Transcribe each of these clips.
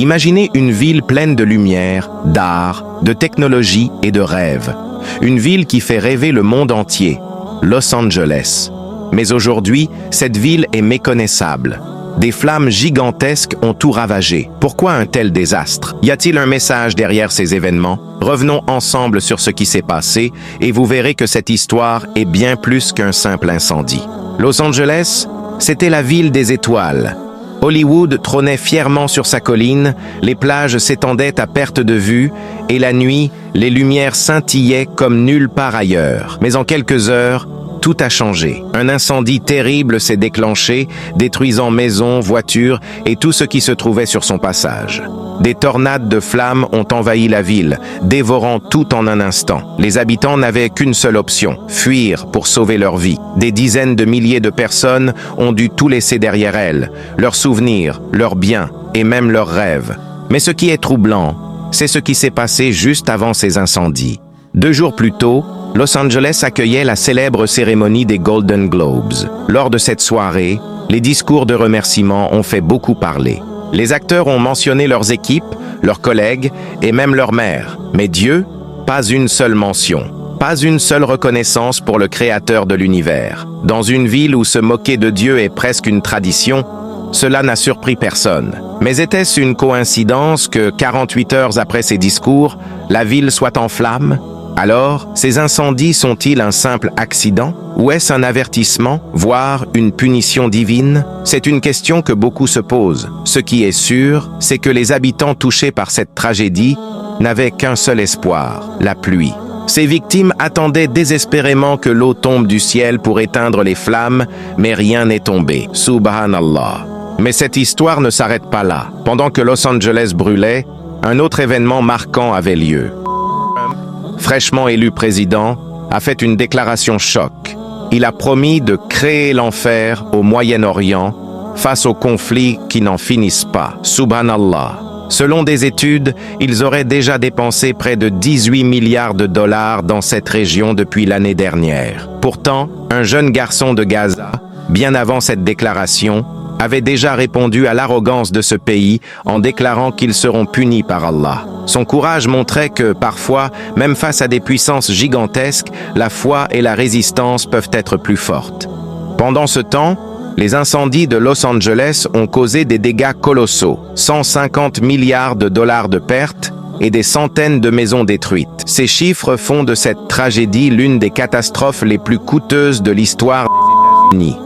Imaginez une ville pleine de lumière, d'art, de technologie et de rêves. Une ville qui fait rêver le monde entier, Los Angeles. Mais aujourd'hui, cette ville est méconnaissable. Des flammes gigantesques ont tout ravagé. Pourquoi un tel désastre? Y a-t-il un message derrière ces événements? Revenons ensemble sur ce qui s'est passé et vous verrez que cette histoire est bien plus qu'un simple incendie. Los Angeles, c'était la ville des étoiles. Hollywood trônait fièrement sur sa colline, les plages s'étendaient à perte de vue, et la nuit, les lumières scintillaient comme nulle part ailleurs. Mais en quelques heures, tout a changé. Un incendie terrible s'est déclenché, détruisant maisons, voitures et tout ce qui se trouvait sur son passage. Des tornades de flammes ont envahi la ville, dévorant tout en un instant. Les habitants n'avaient qu'une seule option, fuir pour sauver leur vie. Des dizaines de milliers de personnes ont dû tout laisser derrière elles, leurs souvenirs, leurs biens et même leurs rêves. Mais ce qui est troublant, c'est ce qui s'est passé juste avant ces incendies. 2 jours plus tôt, Los Angeles accueillait la célèbre cérémonie des Golden Globes. Lors de cette soirée, les discours de remerciement ont fait beaucoup parler. Les acteurs ont mentionné leurs équipes, leurs collègues et même leur mère. Mais Dieu, pas une seule mention, pas une seule reconnaissance pour le créateur de l'univers. Dans une ville où se moquer de Dieu est presque une tradition, cela n'a surpris personne. Mais était-ce une coïncidence que 48 heures après ces discours, la ville soit en flammes? Alors, ces incendies sont-ils un simple accident? Ou est-ce un avertissement, voire une punition divine? C'est une question que beaucoup se posent. Ce qui est sûr, c'est que les habitants touchés par cette tragédie n'avaient qu'un seul espoir, la pluie. Ces victimes attendaient désespérément que l'eau tombe du ciel pour éteindre les flammes, mais rien n'est tombé. Subhanallah. Mais cette histoire ne s'arrête pas là. Pendant que Los Angeles brûlait, un autre événement marquant avait lieu. Fraîchement élu président, a fait une déclaration choc. Il a promis de créer l'enfer au Moyen-Orient face aux conflits qui n'en finissent pas. Subhanallah. Selon des études, ils auraient déjà dépensé près de 18 milliards de dollars dans cette région depuis l'année dernière. Pourtant, un jeune garçon de Gaza, bien avant cette déclaration, avait déjà répondu à l'arrogance de ce pays en déclarant qu'ils seront punis par Allah. Son courage montrait que, parfois, même face à des puissances gigantesques, la foi et la résistance peuvent être plus fortes. Pendant ce temps, les incendies de Los Angeles ont causé des dégâts colossaux, 150 milliards de dollars de pertes et des centaines de maisons détruites. Ces chiffres font de cette tragédie l'une des catastrophes les plus coûteuses de l'histoire des États-Unis.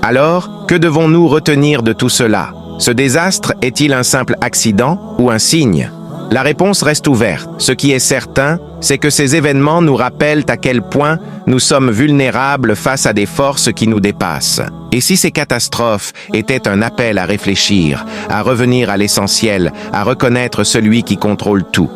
Alors, que devons-nous retenir de tout cela? Ce désastre est-il un simple accident ou un signe? La réponse reste ouverte. Ce qui est certain, c'est que ces événements nous rappellent à quel point nous sommes vulnérables face à des forces qui nous dépassent. Et si ces catastrophes étaient un appel à réfléchir, à revenir à l'essentiel, à reconnaître celui qui contrôle tout?